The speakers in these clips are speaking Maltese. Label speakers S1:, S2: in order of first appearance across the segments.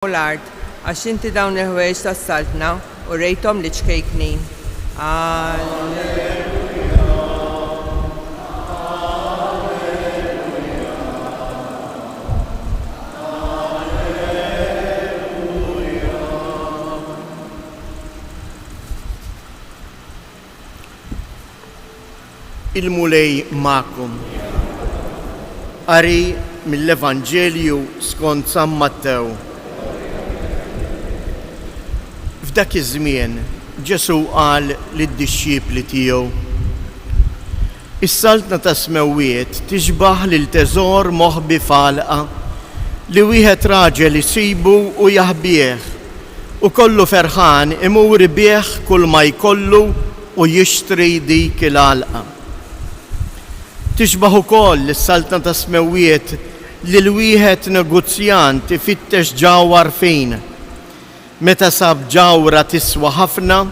S1: l-art għax inti dawn il-ħwejjeġ tas-saltna u rejthom li ċkejknin.
S2: Il-mulej ma'kum. Qari mill-Evanġelju skont San Mattew. F'dak iż-żmien Ġesu qal lid-dixxipli tiegħu: Is-saltna ta' smewwiet tixbaħ lil teżor moħbi f'għalqa li wieħed raġel isibu u jaħbih u kollu ferħan imur ibih kull ma jkollu u jixtri dik il-għalqa. Tixbaħ ukoll is-saltna ta' smewwiet lil wieħed negozjant ifittex ġawwar fejn. Meta sab ġawra tiswa ħafna,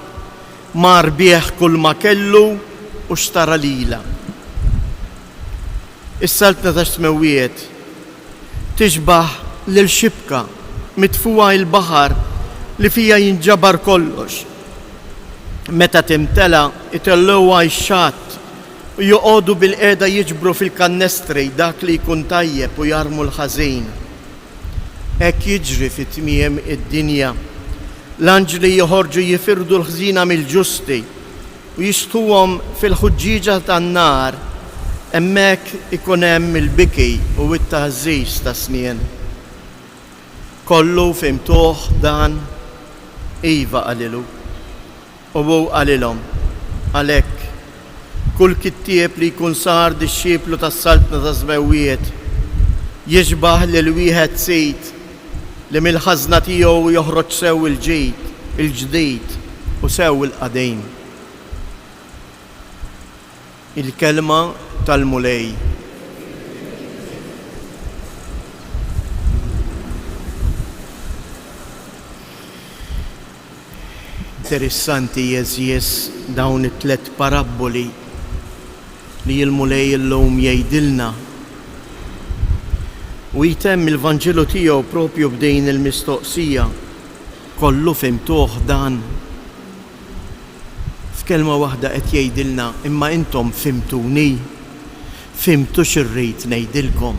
S2: mar bih kull ma kellu u xtara lila. Is-saltna ta' smewwiet tixbaħ lil xibka mitfuha il-baħar li fija jinġabar kollox. Meta timtela itellewha x-xatt u joqogħdu bil-qiegħda jiġbru fil-kannestri dak li jkun tajjeb u jarmu l-ħażin. Hekk jiġri fit-tmiem id-dinja. L-anġli joħorġu jifirdu l-ħżina mill-ġusti u jixtuhom fil-ħuġġiġa tan-nar, hemmhekk ikun hemm il-biki u t-taħżiġ ta' snien. Kollu fimtuh dan, iva qalilu. U hu qalilhom: għalhekk kull kittieb li jkun sar dixxieplu tas-saltna ta' żmewwiet jiġbaħ lil wieħed sit li mill-ħażna tiegħu joħroġ sew il-ġdid u sew il-qadejm. Il-kelma tal-mulej. Interessanti jeżies dawn it-tlet parabboli li l-mulej illum jgħidilna. U jitemm il-Vanġelu tiegħu propju b'dejn il-mistoqsija: kollu fimtuh dan. F'kelma waħda qed jgħidilna: imma intom fimtuni, fimtu x'irrid ngħidilkom.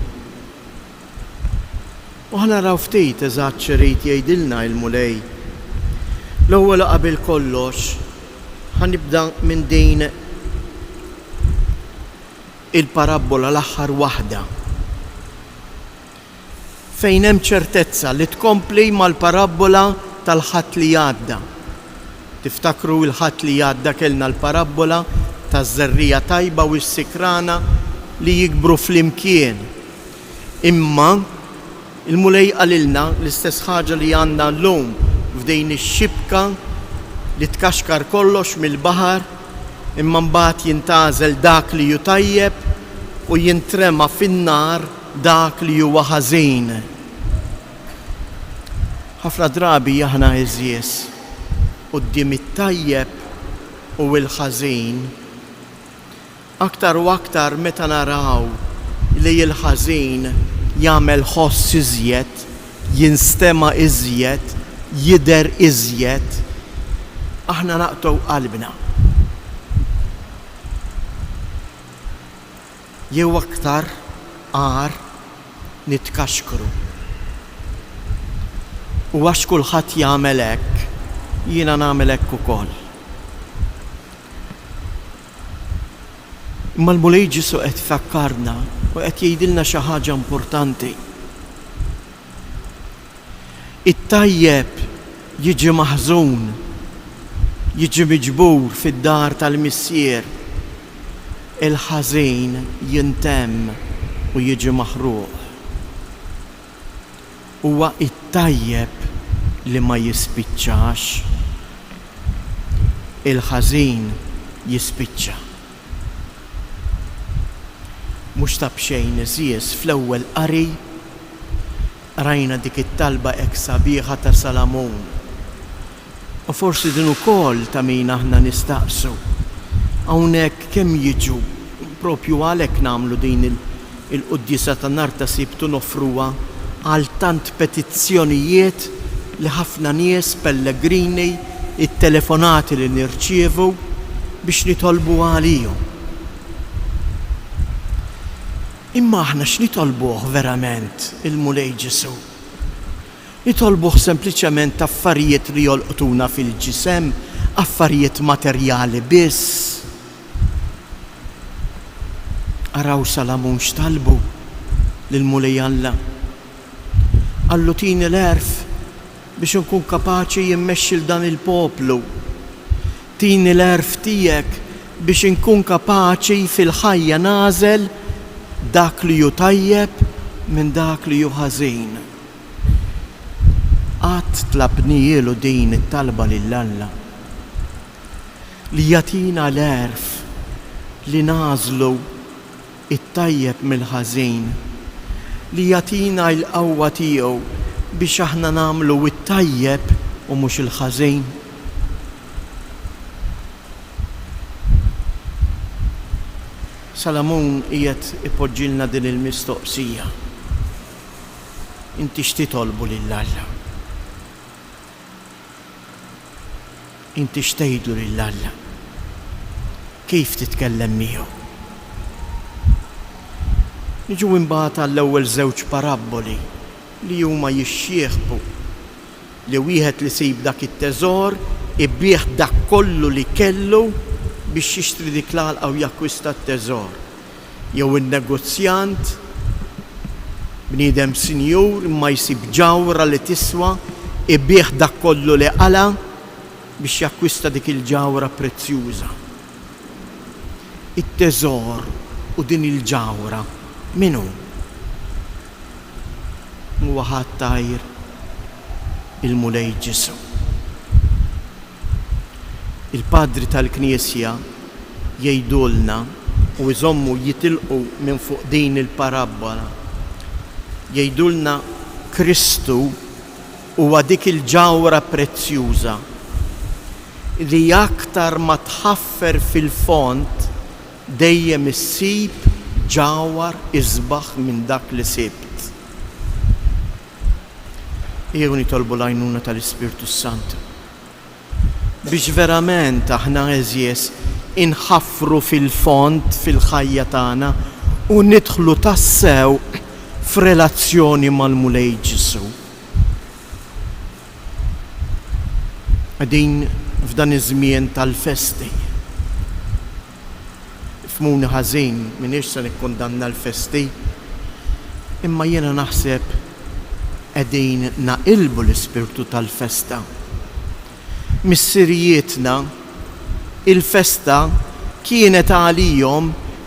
S2: U naraw ftit eżatt x'irrid jgħidilna l-mulej. L-ewwel qabel kollox ħanibda minn din il-parabbola l-aħħar waħda, fejn hemm ċertezza li tkompli mal-parabbola tal-ħadd li għadda. Tiftakru l-ħadd li għadda kellna l-parabbola taż-żerrija tajba u s-sikrana li jikbru flimkien. Imma il-mulej qalilna l-istess ħaġa li għandna llum f'dejn ix-xibka li tkaxkar kollox mill-baħar, imma mbagħad jintgħażel dak li hu tajjeb u jintrema fin-nar dak li huwa ħażin. Ħafna drabi aħna eżies quddiem it-tajjeb u l-ħażin, aktar u aktar meta naraw li l-ħażin jagħmel ħoss iżjed, jinstema' iżjed, jidher iżjed, aħna naqtgħu qalbna. Jew aktar għar nitkaxkru. U għax kulħadd jagħmel hekk, jiena nagħmel hekk ukoll. Imma l-mulej Ġesu qed ifakkarna u qed jgħidilna xi ħaġa importanti. It-tajjeb jiġi maħżun, jiġi miġbur fid-dar tal-missier. Il-ħażin jintemm u jiġi maħruq. Huwa it-tajjeb li ma jispiċċax, il-ħażin jispiċċa. Mhux ta' bxejn iżies fl-ewwel qari rajna dik it-talba hekk sabiħa ta' Salamon. U forsi din ukoll ta' min aħna nistaqsu. Hawnhekk kemm jiġu propju għalhekk nagħmlu din il-quddisa tan-nar ta' Sibtu nofruha għal tant petizzjonijiet li ħafna nies pellegrini it-telefonati li nirċievu biex nitolbu għalihom. Imma aħna x'nitolbuh verament il-Mulej Ġesu? Nitolbuh sempliċement affarijiet li jolqtuna fil-ġisem, affarijiet materjali biss. Araw Salamun x'talbu lill-Mulej Alla. Allu tini l-erf biex nkun kapaċi jimmexxi dan il-poplu. Tini l-erf tiegħek biex nkun kapaċi fil-ħajja nażel dak li ju tajjeb minn dak li ju ħażin. Qatt tlabnielu din it-talba lill-Alla li jagħtina l-erf li nażlu it-tajjeb mill-ħażin, li jagħtina l-qawwa tiegħu biex aħna nagħmlu it-tajjeb u mhux il-ħażin. Salamun qiegħed ipoġġilna din il-mistoqsija. Inti x'titolbu lill-Alla? Inti x'tgħidu lill-Alla? Kif titkellem miegħu? Niġu imbagħad għall-ewwel żewġ parabboli li huma jixxieħbu li wieħed li sib dak it-teżor ibbieħ dak kollu li kellu biex jixtri dik l-għalqa u jakkwista t-teżor. Jew in-negozjant bniedem sinjur imma jsib ġawra li tiswa ibbieħ dak kollu li qala biex jakkwista dik il-ġawra prezzjuża. It-teżor u din il-ġawra minu? Huwa ħadd tajr il-Mulej Ġesu. Il-padri tal-Knisja jgħidulna u jżommu jitilqu minn fuq din il-parabbola. Jgħidulna Kristu huwa dik il-ġawra prezzjuża li aktar ma tħaffer fil-font dejjem issib ġawar isbaħ minn dak li sibt. Jew nitolbu l-għajnuna tal-Ispirtu Sant biex verament aħna eżjes inħaffru fil-font fil-ħajja tagħna u nidħlu tassew f'relazzjoni mal-Mulej Ġesu. Qegħdin f'dan iż-żmien tal-festi. F'muni ħażin m'iniex se nikkundanna l-festi, imma jiena naħseb qegħdin naqilbu l-ispirtu tal-festa. Missirijietna il-festa kienet għalihom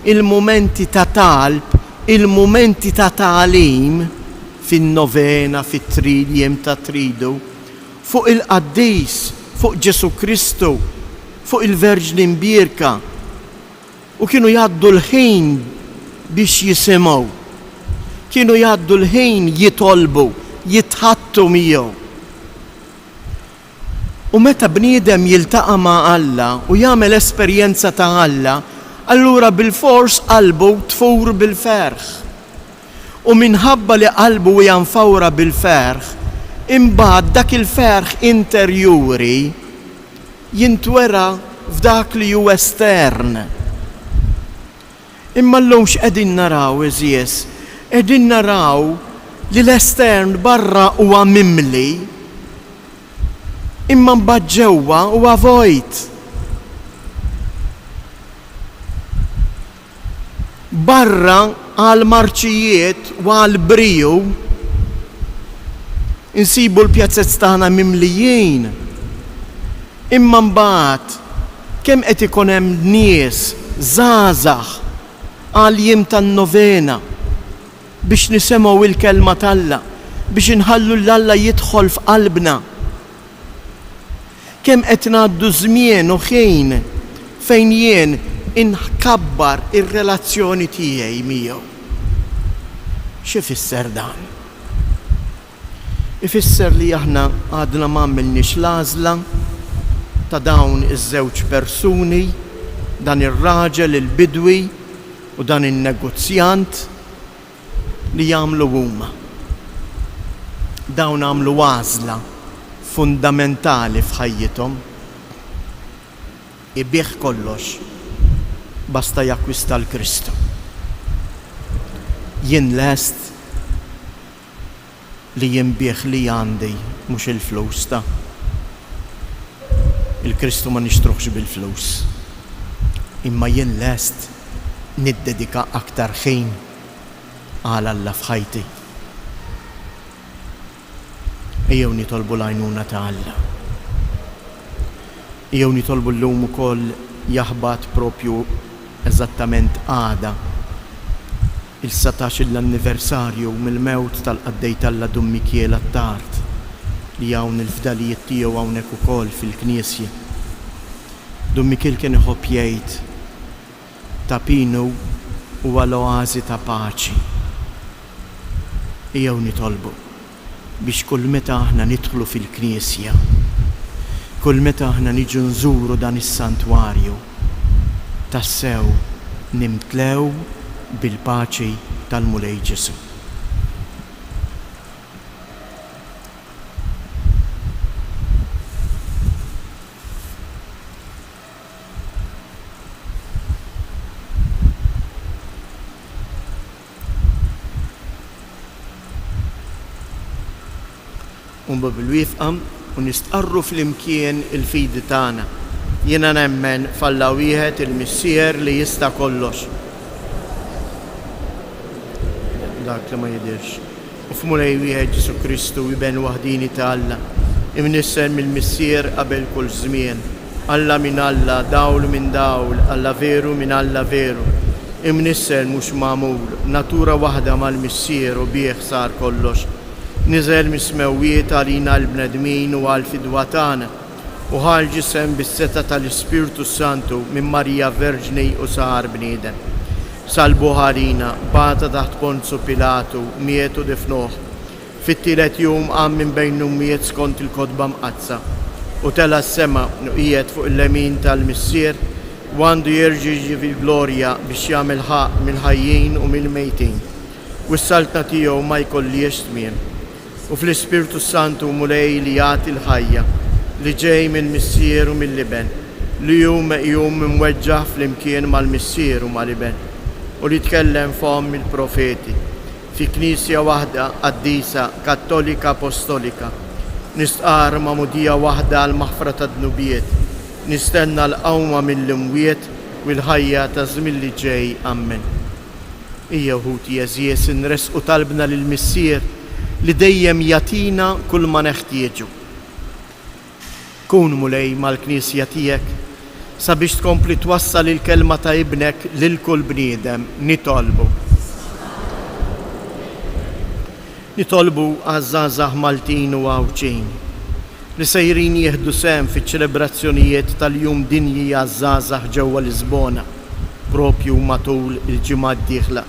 S2: il-momenti ta' talb, il-momenti ta' tagħlim fin-novena, fit-triljem ta' tridu, fuq il-Qaddis, fuq Ġesu Kristu, fuq il-Verġni Mbierka, u kienu jgħaddu l-ħin biex jisimgħu, kienu jgħaddu l-ħin jitolbu, jitħattu miegħu. U meta bniedem jiltaqa' ma' Alla u jagħmel esperjenza ta' Alla, allura bil-fors qalbu tfur bil-ferħ. U minħabba li qalbu janfawra bil-ferħ, imbagħad dak il-ferħ interjuri jintwera f'dak li hu estern. Imma llum x'qegħdin naraw eżies? Qegħdin naraw li l-estern barra huwa mimli, imma mbagħad ġewwa huwa vojt. Barra għal marċijiet u għal briju insibu l-pjazzett tagħna mimlijin. Imma mbagħad kemm qed ikun hemm nies żgħażagħ għal jiem tan-novena biex nisemgħu il-kelma t'Alla, biex inħallu l-Alla jidħol f'qalbna. Kemm qed ngħaddu żmien u ħin fejn jien inkabbar ir-relazzjoni tiegħi miegħu. X'ifisser dan? Ifisser li aħna għadna m'għamilniex l-għażla ta' dawn iż-żewġ persuni, dan ir-raġel il-bidwi u dan in-negozjant li jagħmlu huma. Dawn għamlu għażla fundamentali f'ħajjithom, ibih kollox basta jakkwista l-Kristu. Jien lest li jinbieħ li għandi mhux il-flus ta' il-Kristu ma nixtruħx bil-flus. Imma jien lest niddedika aktar ħin għal Alla f'ħajti. Ejjew nitolbu l-għajnuna ta' Alla. Ejjew nitolbu l-lum ukoll jaħbad propju eżattament għada il-17 l-anniversarju mill-mewt tal-qaddejt Alla Dum Mikiela t-Tard li hawn il-fdalijiet tiegħu hawnhekk ukoll fil-Knisja. Dum Mikiel kien iħobb jgħid Tapinu huwa l-oażi ta' paċi. Ejjew nitolbu biex kull meta aħna nidħlu fil-Knisja, kull meta aħna niġu nżuru dan is-santwarju, tassew nimtlew bil-paċi tal-Mulej Ġesu. Umba bil-wifqam u nistqarru fl-imkien il-fidi tagħna. Jiena nemmen f'Alla wieħed il-Missier li jista' kollox. Dak li ma jidirx. U f'Mulej wieħed Ġesu Kristu iben waħdini ta' Alla. Imnisser mill-Missier qabel kull żmien. Alla min Alla, dawl min dawl, Alla veru min Alla veru. Imnisser mhux magħmul, natura waħda mal-Missier u bih sar kollox. Niżel mismewwiet għalina l-bnedmin u għal-fidwa tagħna u ħal ġisem bis-seta tal-Ispiritu Santu minn Marija Verġni u sar bniedem. Salbu ħarina, bata taħt Ponzu Pilatu, miet u difnuh. Fit-tielet jum qam minn bejn miet skont il-kotba mqazza u tela s-sema qiegħed fuq il-lemin tal-Missier u għandu jerġa' fil-glorja biex jagħmel ħaq mill-ħajjin u mill-mejtin. U s-saltna tiegħu ma jkollix tmiem. U fl-Ispiritu Santu mulej li jagħti l-ħajja li ġej minn Missier u mill-Liben li jum mweġġaħ fl-imkien mal-Missier u mal-Liben u li tkellem f'hom il-profeti fi Knisja waħda qaddisa Kattolika Apostolika nistqar ma'mudija waħda għal maħfra ta' dnubiet nistenna l-qawma mill-imwiet u l-ħajja ta' żmien li ġej. Amen. Ejja ħuti jeżies inresqu talbna lill-Missier li dejjem jatina kull ma neħtieġu. Kun mulej mal-Knisja tiegħek sabiex tkompli twassal il-kelma ta' ibnek lil kull bniedem. Nitolbu għaż-żgħażagħ Maltin u Għawċin li sejrin jieħdu sehem fiċ-ċelebrazzjonijiet tal-Jum Dinji għaż-żgħażagħ ġewwa Lisbona propju matul il-ġimgħa d-dieħla.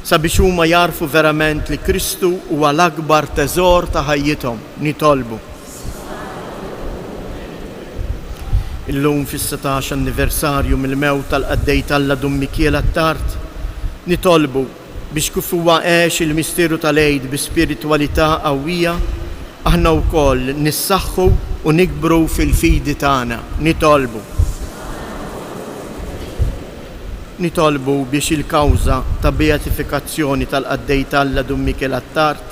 S2: Sabiex huma jarfu verament li Kristu huwa l-akbar teżor ta' ħajjithom. Nitolbu. Illum fis-16 anniversarju mill-mewt tal-qaddejt Alla Dum Mikiela t-Tard, nitolbu biex kif huwa għex il-misteru tal-Eid bi spiritwalità qawwija, aħna wkoll nissaħħu u nikbru fil-fidi tagħna. Nitolbu biex il-kawża ta' beatifikazzjoni tal-qaddejt Alla Dum Mikiela t-Tard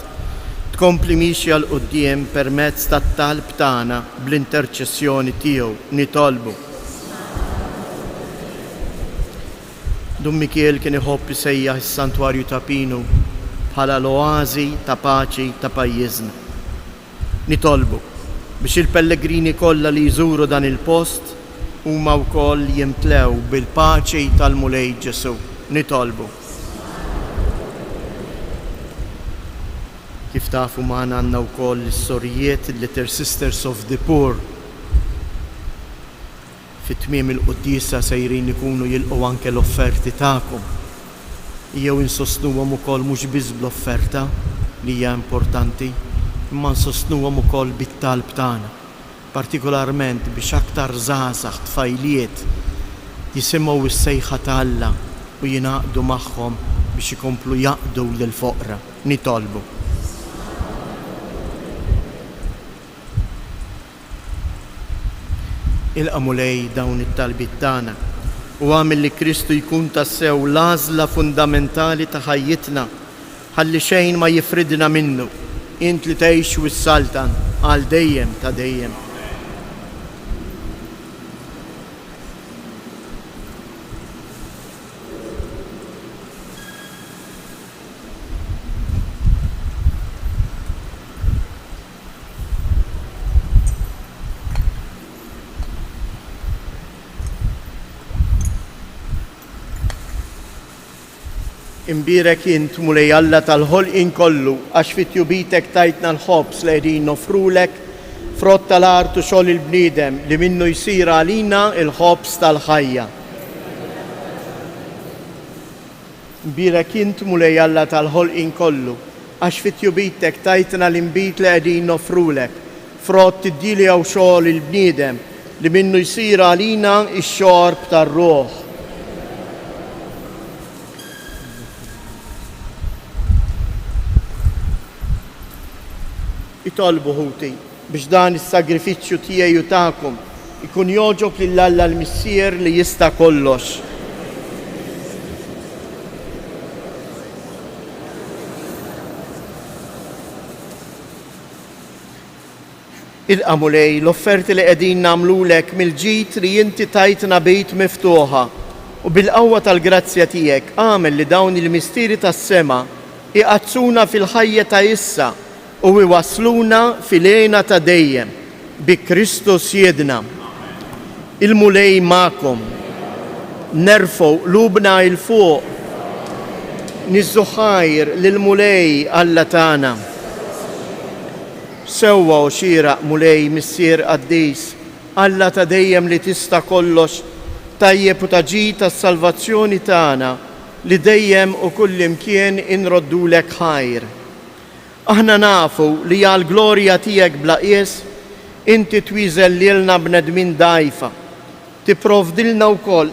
S2: tkompli mixja l quddiem permezz tat-talb tagħna bl-interċessjoni tiegħu. Nitolbu. Dum Mikiel kien iħobb isejjaħ is-santwarju ta' Pinu bħala l-oażi ta' paċi ta' pajjiżna. Nitolbu biex il-pellegrini kollha li jżuru dan il-post huma wkoll jimtlew bil-paċi tal-Mulej Ġesu. Nitolbu. Kif tafu magħna għandna wkoll is-sorjiet Little Sisters of the Poor. Fit-tmiem il-qudiesa sejrin ikunu jilqgħu anke l-offerti tagħkom. Jew insostnuhom ukoll mhux biss bl-offerta li hija importanti, imma nsostnuhom ukoll bit-talb tagħna. Partikolarment biex aktar żgħażagħ tfajliet jisimgħu s-sejħa ta' Alla u jingħaqdu magħhom biex ikomplu jaqdu lil foqra. Nitolbu. Il-qamulej dawn it-talbit tagħna u għamil li Kristu jkun tassew l-għażla fundamentali ta' ħajjitna ħalli xejn ma jifridna minnu, int li tgħix wis-saltan għal dejjem ta' dejjem. Imbirek int mulej Alla tal-ħolqien kollu għax fit-tjubitek tajtna l-ħobs li qegħdin nofrulek frott tal-art u xogħol il-bniedem li minnu jsir għalina il-ħobs tal-ħajja. Imbirek int mulej Alla tal-ħolqien kollu għax fit-tjubitek tajtna l-inbit li qegħdin nofrulek frott id-dili għaw xogħol il-bniedem li minnu jsir għalina ix-xorb tar-ruħ. Itolbu ħuti biex dan is-sagrifiċċju tiegħi u tagħkom ikun joġob lil Alla l-Missier li jista' kollox. Il-qamulej l-offerti li qegħdin nagħmlulek mill-ġid li inti tajtna bejt miftuħa u bil-qawwa tal-grazzja tiegħek għamel li dawn il-mistieri tas-sema iqazzuna fil-ħajja ta' issa u iwasluna fil-għena ta' dejjem bi Kristus jedna. Il-mulej ma'kom, nerfgħu qlubna il fuq, niżżuħajr lil-mulej Alla tagħna. Sewwa u xieraq mulej Missier Qaddis, Alla ta' dejjem li tista' kollox, tajjeb u taġid tas-salvazzjoni tagħna li dejjem u kullimkien inroddulek ħajr. Aħna nafu li għal glorja tiegħek bla qies inti twiżel lilna bnedmin dgħajfa, tipprovdilna wkoll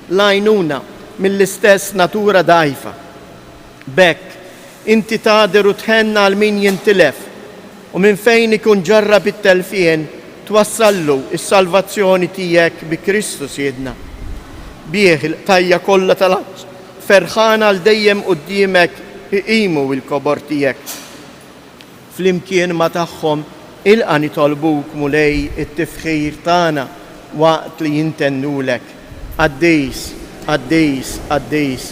S2: l-għajnuna mill-istess natura dgħajfa. Bekk inti tagħder u tħenna għal min jintilef u minn fejn ikun ġarrab it-telfien twassallu is-salvazzjoni tiegħek bi Kristus jedna. Bih il-tajja kollha tal-għaġġ ferħana għal dejjem quddiemek iqimu il-kobor tiegħek. Flimkien ma tagħhom ilqa' nitolbuk mulej it-tifħir tagħna waqt li jintennulek. Qaddis, qaddis, qaddis,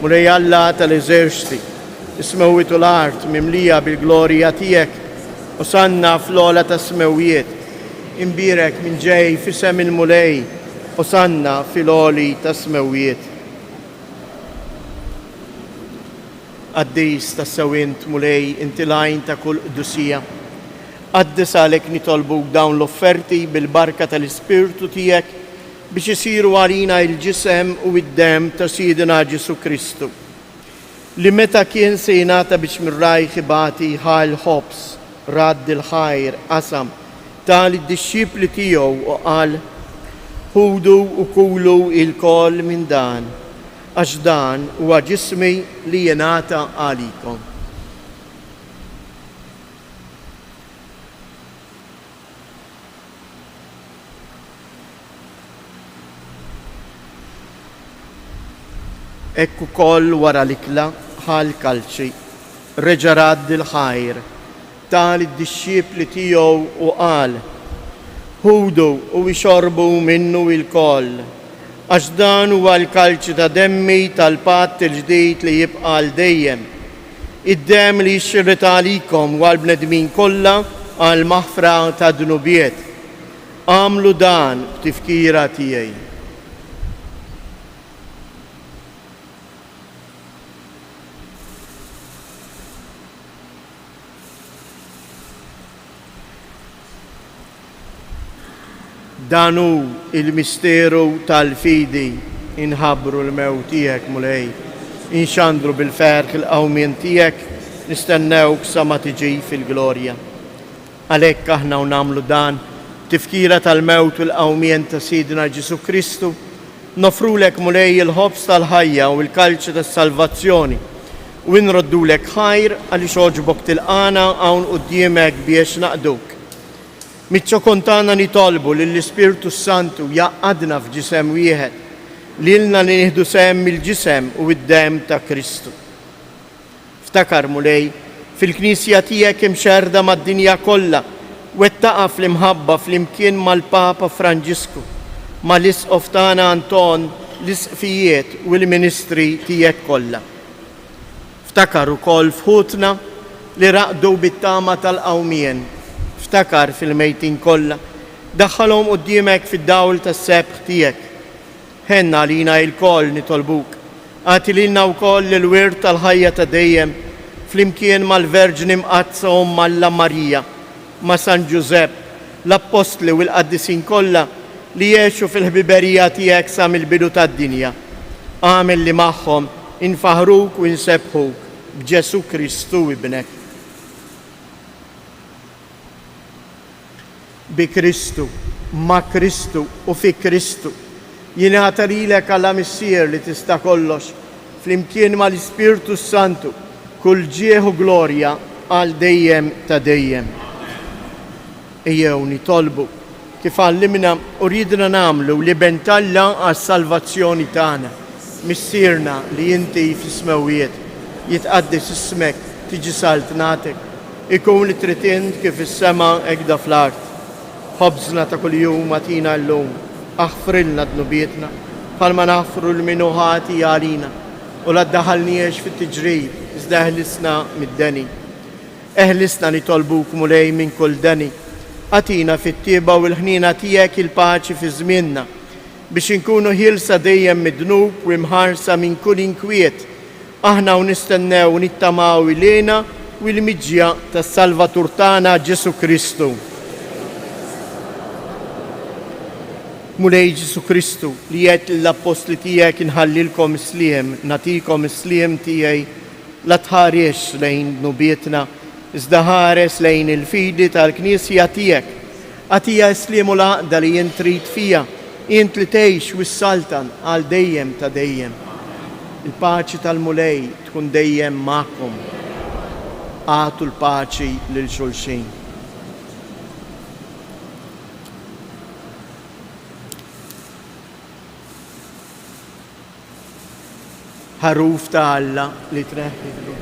S2: mulej Alla tal-eżerċti, ismewwitu l-art mimlija bil-glorja tiegħek u sanna fl-ola ta' smewwiet. Imbirek minn ġej fisem il-mulej u sanna fil-oli ta' smewwiet. Qaddis ta' sewint mulej inti lajn ta' kull qdusija. Qaddis għalek nitolbuk dawn l-offerti bil-barka tal-Ispirtu tiegħek biex isiru għalina il-ġisem u id-dem ta' Sidina Ġesu Kristu. Li meta kien se jingħata biex mir-rajħ ibati ħal ħobs, radd il-ħajr, qasam tal-disċipli tiegħu u qal ħudu u kulu il-koll minn dan, għax dan huwa ġismi li jingħata għalikom. Ekku koll wara l-ikla ħal kalċi, reġa' radd il-ħajr, tal id-disċipli tiegħu u qal ħudu u ixorbu minnu il-koll, għax dan huwa l-kalċi ta' demmi tal-patt il-ġdid li jibqa' għal dejjem. Id-dem li jxirret għalikom u għall-bnedmin kollha għal maħfra ta' dnubiet. Għamlu dan b'tifkira tiegħi. Danu il-misteru tal-fidi inħabru l-mew tiegħek mulej, inxandru bil-ferħ il-qawmien tiegħek, nistennewk sa ma tiġi fil-glorja. Għalhekk aħna u nagħmlu dan tifkira tal-mewt u l-qawmien ta' Sidina Ġesu Kristu, nofrulek mulej il-ħobs tal-ħajja u l-kalċi tas-salvazzjoni u nroddulek ħajr għaliex oġbok tilqana hawn quddiemek biex naqduk. Mitċo kontana nitolbu lill-Ispirtu Santu jaqqadna f'ġisem wieħed, lilna li nieħdu sehem mill-ġisem u id-dem ta' Kristu. Ftakar mulej fil-Knisja tiegħek imxerda mad-dinja kollha, wettaqa fl-imħabba fl-imkien mal-Papa Franġisku, mal-Isqof tagħna Anton, l-isqfijiet u l-ministri tiegħek kollha. Ftakar ukoll fħutna li raqdu bit-tama tal-qawmien, ftakar fil-mejtin kollha, daħħalhom quddiemek fid-dawl tas-sebħ tiegħek. Ħenna lina l-koll nitolbuk, għati lilna wkoll l-wirt tal-ħajja ta' dejjem flimkien mal-Verġni Mqazza Omma Alla Marija, ma' San Giusepp, l-Apostli u l-Qaddisin kollha li jgħixu fil-ħbiberija tiegħek sa mill-bidu tad-dinja. Għamel li magħhom infaħruk u nsebħuk b'Ġesu Kristu ibnek. Bi Kristu, ma' Kristu u fi Kristu, jingħata lilek Alla Missier li tista' kollox, flimkien mal-Ispirtu Santu, kull ġieħ u glorja għal dejjem ta' dejjem. Ejjew nitolbu kif għallimna u ridna nagħmlu li bentalla għas-salvazzjoni tagħna. Missierna li inti fis-smawiet jitqaddis ismek, tiġi saltnatek, ikun li tritint kif is-sema hekk fl-art. Ħobżna ta' kuljum atina llum, aħfrilna dnubietna, bħalma naħfru l-minuħati għalina, u la ddaħalniex fit-tiġrib, iżda eħlisna mid-deni. Eħlisna nitolbuk mulej minn kull deni, atina fit-tieba u l-ħnina tiegħek il-paċi fi żmienna, biex inkunu ħilsa dejjem mid-dnub u imħarsa minn kull inkwiet, aħna u nistennew u nittamaw ilena u l-miġja tas-Salvatur tagħna Ġesu Kristu. Mulej Ġesu Kristu li jgħid l-Apostli tiegħek inħallilkom isliem, natikom isliem tiegħi la tħares lejn dnubietna, iżda ħares lejn il-fidi tal-Knisja tiegħek. Għatija isliem u l-għaqda li jien trid fija, int li tgħix u s-saltan għal dejjem ta' dejjem. Il-paċi tal-mulej tkun dejjem magħkom. Għatu l-paċi lil xulxin. Ħaruf ta' Alla li treħħi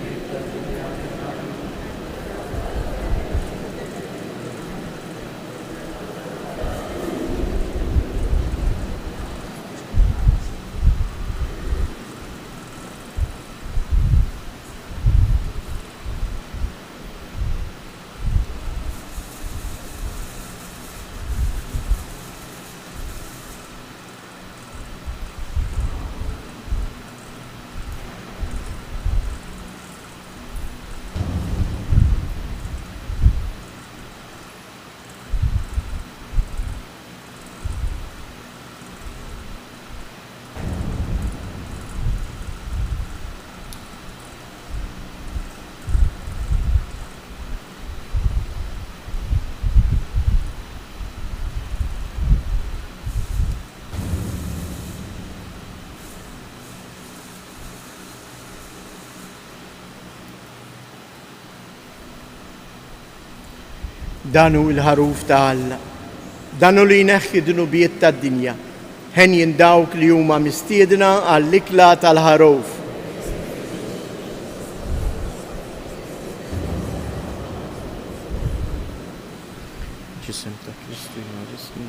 S2: danu il-ħaruf ta' Alla, danu li jneħħi dnubiet tad-dinja, ħen dawk li huma mistiedna għall-ikla tal-ħaruf. Ġisem ta' Kristu jmaġisni.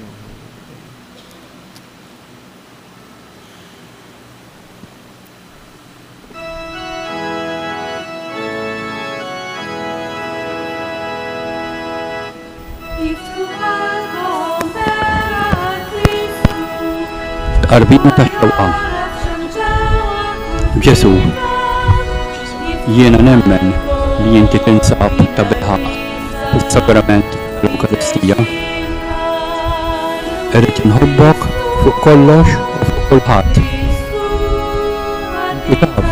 S3: Qarbina ta' xewqa. Ġesu, jiena nemmen li inti tinsab ta' bilħaq fis-sakrament tal-Ewkaristija. Irrid inħobbok fuq kollox u fuq kulħadd. Taf.
S4: Yeah.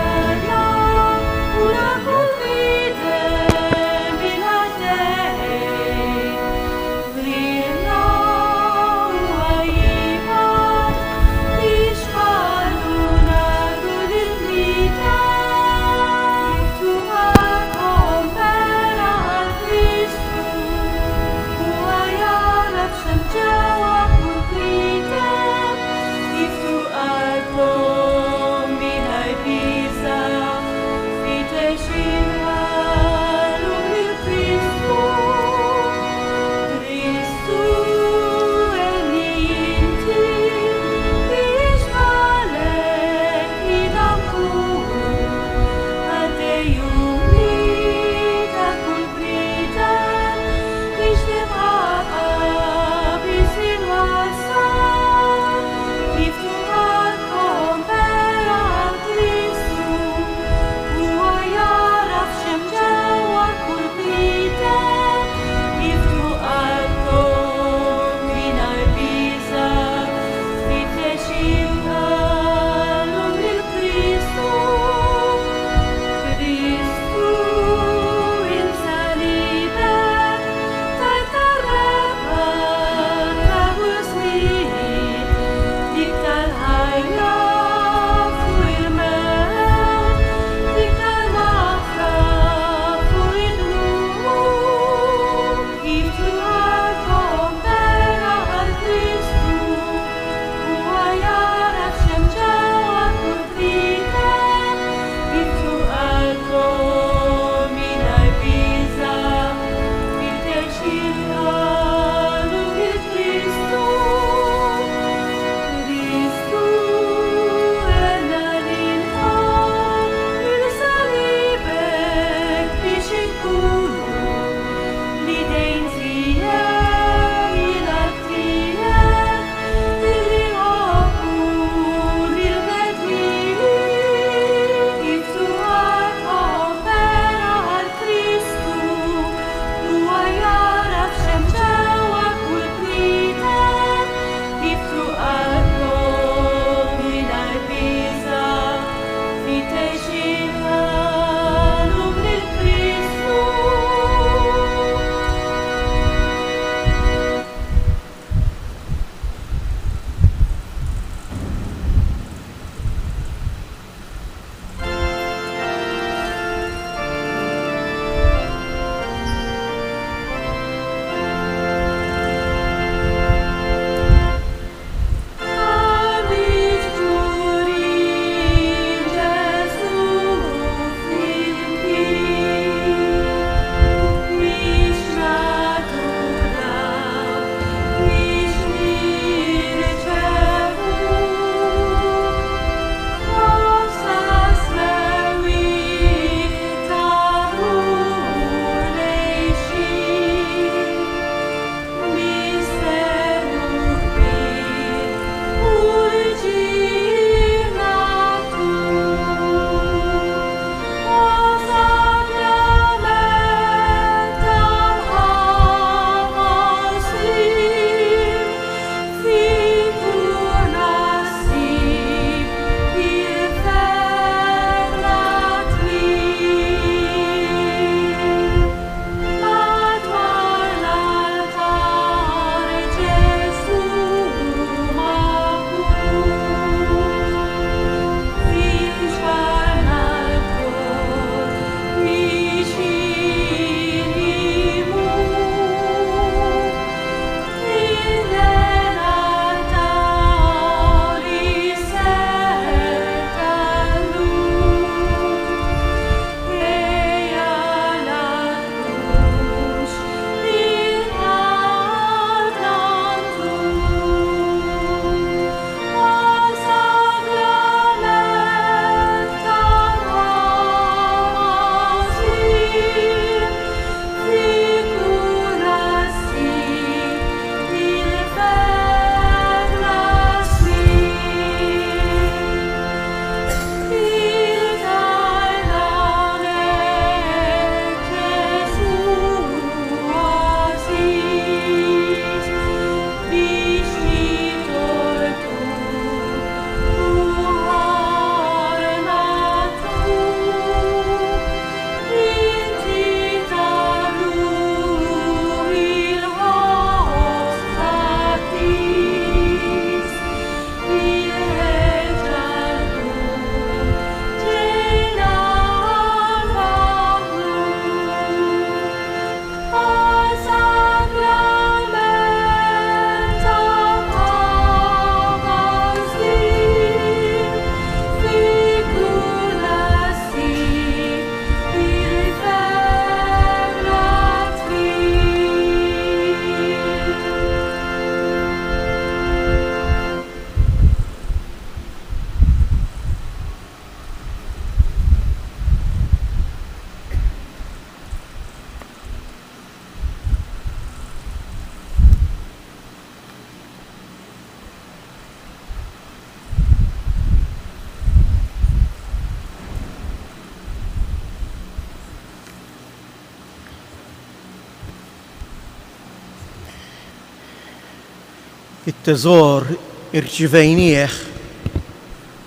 S2: it-teżor irċivejnieh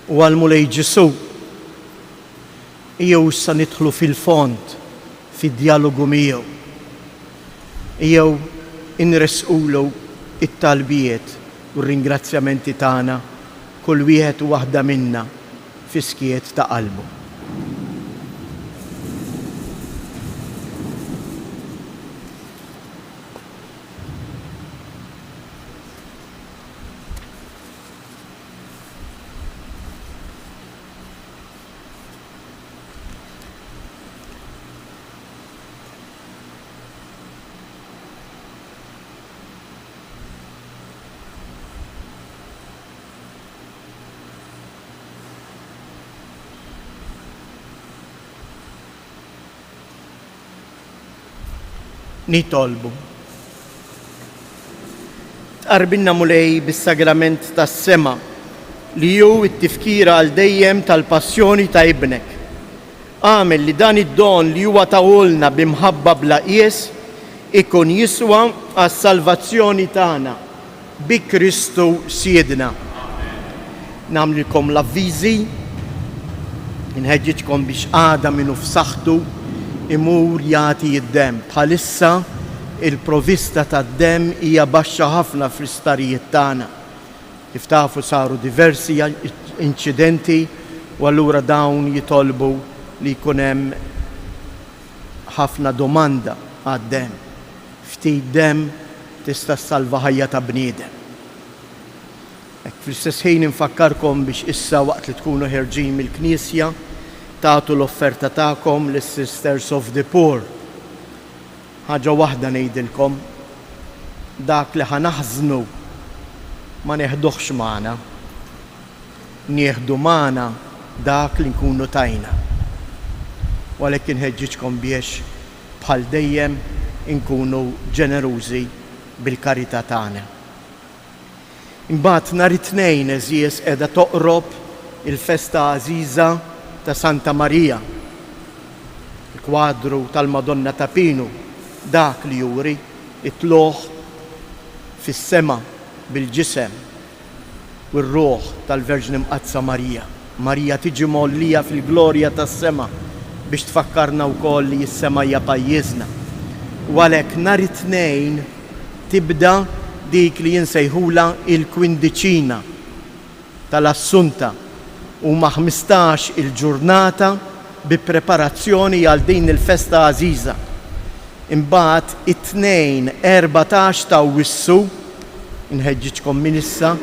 S2: u għal-mulej Ġesu. Ejjew issa nidħlu fil-fond, fid-dialogu miegħu. Ejjew inresqulu it-talbijiet u r-ringrazzjamenti tagħna kull wieħed u waħda minna fi skiet ta' qalbu. Nitolbu. Tqarbinna mulej bis-sagrament tas-sema li hu t-tifkira għal dejjem tal-passjoni ta' ibnek. Għamel li dan id-don li huwa tawolna bimħabba bla qies ikun jiswa għas-salvazzjoni tagħna bi Kristu Siedna. Nagħmlilkom l-avviżi, inħeġġitkom biex għada minnu f'saħħtu imur jagħti id-dem. Bħalissa il-provista tad-dem hija baxxa ħafna fl-istarijiet tagħna. Kif tafu saru diversi inċidenti u allura dawn jitolbu li jkun hemm ħafna domanda għad-dem. Ftit dem tista' ssalva ħajja ta' bniedem. Hekk fl-istess ħin infakkarkom biex issa waqt li tkunu ħerġin mill-Knisja tagħtu l-offerta tagħkom lis-Sisters of the Poor. Ħaġa waħda ngħidilkom, dak li ħanaħżnu ma neħduhx magħna. Nieħdu magħna dak li nkunu tajna. U għalhekk inħeġġitkom biex bħal dejjem inkunu ġenerużi bil-karità tagħna. Imbagħad nhar it-tnejn eżies qiegħda toqrob il-festa għażiża ta' Santa Marija, il-kwadru tal-Madonna ta' Pinu, dak li juri it-tluħ fis-sema bil-ġisem u r-ruħ tal-Verġni Mqazza Marija. Marija tiġi mollija fil-glorja tas-sema biex tfakkarna wkoll li s-sema hija pajjiżna. U għalhekk nhar it-tnejn tibda dik li jinsejħula il-kwindiċina tal-Assunta u ma' 15 il-ġurnata bi preparazzjoni għal din il-festa għażiża. Imbagħad it-tnejn 14 ta' Awwissu, inħeġġitkom minn issa,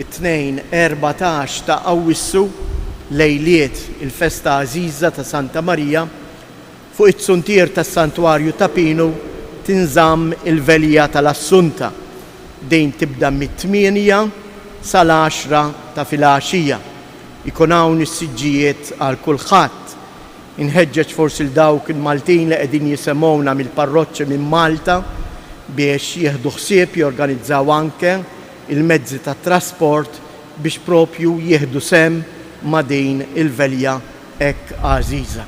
S2: it-tnejn 14 ta' Awwissu lejliet il-festa għażiża ta' Santa Marija fuq it-suntier tas-Santwarju ta' Pinu tinżamm il-velija tal-Assunta. Din tibda mit-8 sal-10 ta' filgħaxija. Ikun hawn is-siġġijiet għal kulħadd. Inħeġġeġ forsi l-dawk il-Maltin li qegħdin jisemgħuna mill-parroċċi minn Malta biex jieħdu ħsieb jorganizzaw anke il-mezzi tat trasport biex propju jieħdu sem ma' din il-velja hekk għażiża.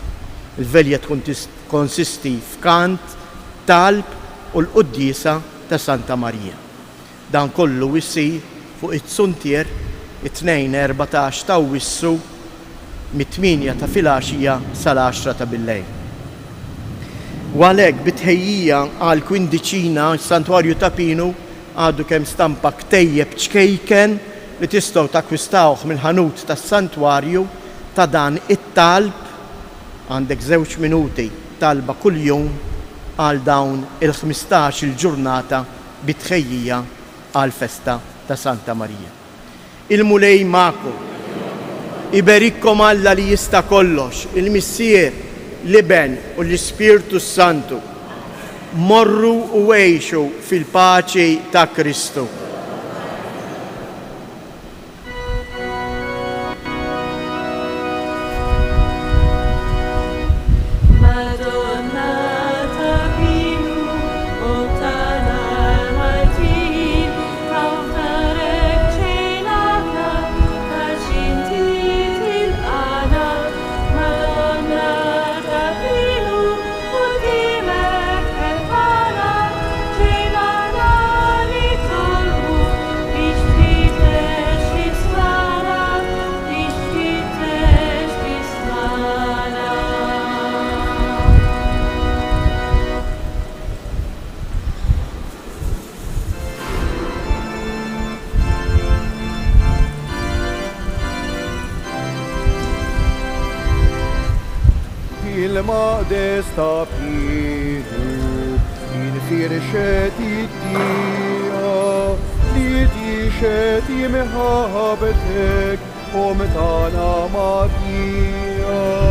S2: Il-velja tkun konsisti f'kant, talb u l-quddiesa ta' Santa Marija. Dan kollu issir fuq it-suntier it-tnejn 14 ta' Awwissu mit-8 ta' filgħaxija sal-10 ta' bil-lejl. U għalhekk bitħejjija għal kwindiċina s-Santwarju ta' Pinu għadu kemm stampa ktejjeb ċkejken li tistgħu takkwistawh mill-ħanut tas-Santwarju ta' dan it-talb għandek 2 minuti talba kuljum għal dawn il-15 il-ġurnata bitħejjija għal festa ta' Santa Marija. Il-mulej ma'kom, iberikkom Alla li jista' kollox, il-Missier, l-Iben u l-Ispirtu Santu. Morru u għejxu fil-paċi ta' Kristu.
S4: Tolbu il-maqdes ta' Pidu, il-firxet id-dija, li tixet imħabetek, u metana Marija.